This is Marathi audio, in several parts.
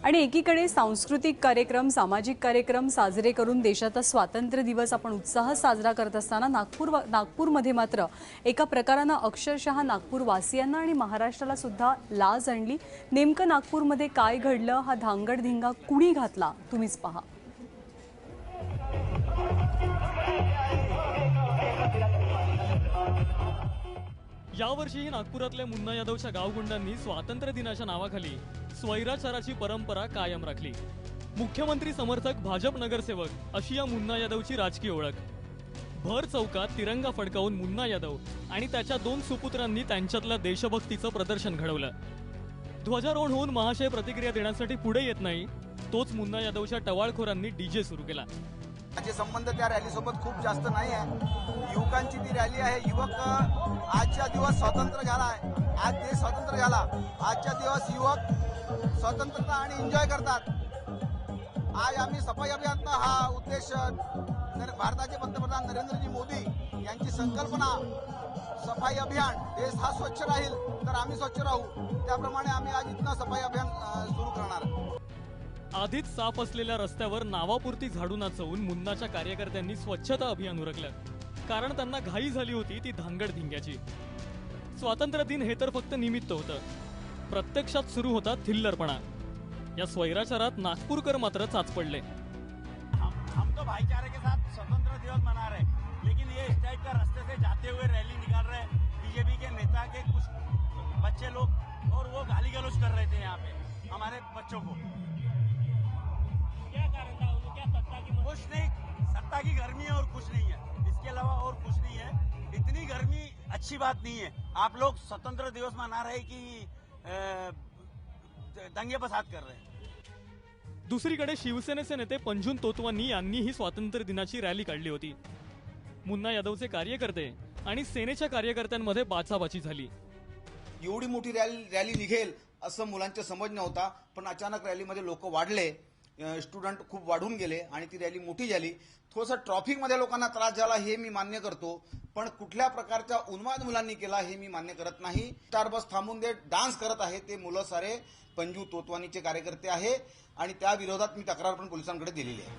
आणि एकीकडे सांस्कृतिक कार्यक्रम, सामाजिक कार्यक्रम साजरे करून देशाचा स्वातंत्र्य दिवस आपण उत्साहात साजरा करत असताना नागपूरमध्ये मात्र एका प्रकारानं अक्षरशः नागपूरवासियांना आणि महाराष्ट्राला सुद्धा लाज आणली। नेमकं नागपूरमध्ये काय घडलं, हा धांगडधिंगा कुणी घातला, तुम्हीच पहा। यावर्षीही नागपुरातल्या मुन्ना यादवच्या गावगुंडांनी स्वातंत्र्य दिनाच्या नावाखाली स्वैराचाराची परंपरा कायम राखली। मुख्यमंत्री समर्थक भाजप नगरसेवक अशी या मुन्ना यादवची राजकीय ओळख। भर चौकात तिरंगा फडकावून मुन्ना यादव आणि त्याच्या दोन सुपुत्रांनी त्यांच्यातल्या देशभक्तीचं प्रदर्शन घडवलं। ध्वजारोहण होऊन महाशय प्रतिक्रिया देण्यासाठी पुढे येत नाही, तोच मुन्ना यादवच्या टवाळखोरांनी डीजे सुरू केला। माझे संबंध त्या रॅली सोबत खूप जास्त नाही आहे। युवकांची ती रॅली आहे। युवक आजच्या दिवस स्वतंत्र झाला आहे, आज देश स्वतंत्र झाला। आजच्या दिवस युवक स्वतंत्रता आणि एन्जॉय करतात। आज आम्ही सफाई अभियानचा हा उद्देश भारताचे पंतप्रधान नरेंद्रजी मोदी यांची संकल्पना सफाई अभियान, देश हा स्वच्छ राहील तर आम्ही स्वच्छ राहू, त्याप्रमाणे आम्ही आज इथनं सफाई अभियान सुरू करणार। आधीच साफ असलेल्या रस्त्यावर नावापुरती झाडू नाचवून मुन्नाच्या कार्यकर्त्यांनी स्वच्छता अभियान उरकलं, कारण त्यांना घाई झाली होती ती धांगडधिंग्याची। स्वातंत्र्य दिन हे तर फक्त निमित्त होतं, प्रत्यक्षात सुरू होता थिल्लरपणा। या स्वैराचारात नागपूरकर मात्र चाच पडले। हम तो भाईचारे के साथ स्वतंत्र दिवस मना रहे, लेकिन ये इस टाइप का रास्ते से जाते हुए रैली निकाल रहे बीजेपी के नेता के कुछ बच्चे लोग, और वो गाली गलौज कर रहे थे यहाँ पे हमारे बच्चों को। क्या कारण था? क्या सत्ता की? कुछ नहीं, सत्ता की गर्मी है और कुछ नहीं है, इसके अलावा और कुछ नहीं है। इतनी गर्मी अच्छी बात नहीं है। आप लोग स्वतंत्र दिवस मना रहे कि दंगे फसाद कर रहे हैं। दुसरीकडे शिवसेनेचे नेते पंजून तोतवानी यांनीही स्वातंत्र्य दिनाची रॅली काढली होती। मुन्ना यादवचे कार्यकर्ते आणि सेनेच्या कार्यकर्त्यांमध्ये बाचाबाची झाली। एवढी मोठी रॅली निघेल असं मुलांच्या समज नव्हता, पण अचानक रॅलीमध्ये लोक वाढले, स्टुडंट खूप वाढून गेले आणि ती रॅली मोठी झाली। थोडंसं ट्रॅफिकमध्ये लोकांना त्रास झाला हे मी मान्य करतो, पण कुठल्या प्रकारचा उन्माद मुलांनी केला हे मी मान्य करत नाही। स्टार बस थांबून दे डान्स करत आहे ते मुलं सारे पंजू तोतवानीचे कार्यकर्ते आहे आणि त्या विरोधात मी तक्रार पण पोलिसांकडे दिलेली आहे।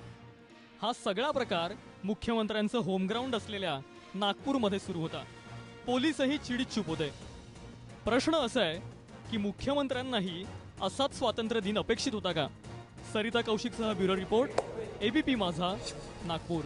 हा सगळा प्रकार मुख्यमंत्र्यांचं होमग्राऊंड असलेल्या नागपूरमध्ये सुरू होता। पोलीसही चिडीत चूप होते। प्रश्न असा आहे की मुख्यमंत्र्यांनाही असाच स्वातंत्र्य दिन अपेक्षित होता का? सरिता कौशिकसह ब्युरो रिपोर्ट, एबीपी माझा, नागपूर।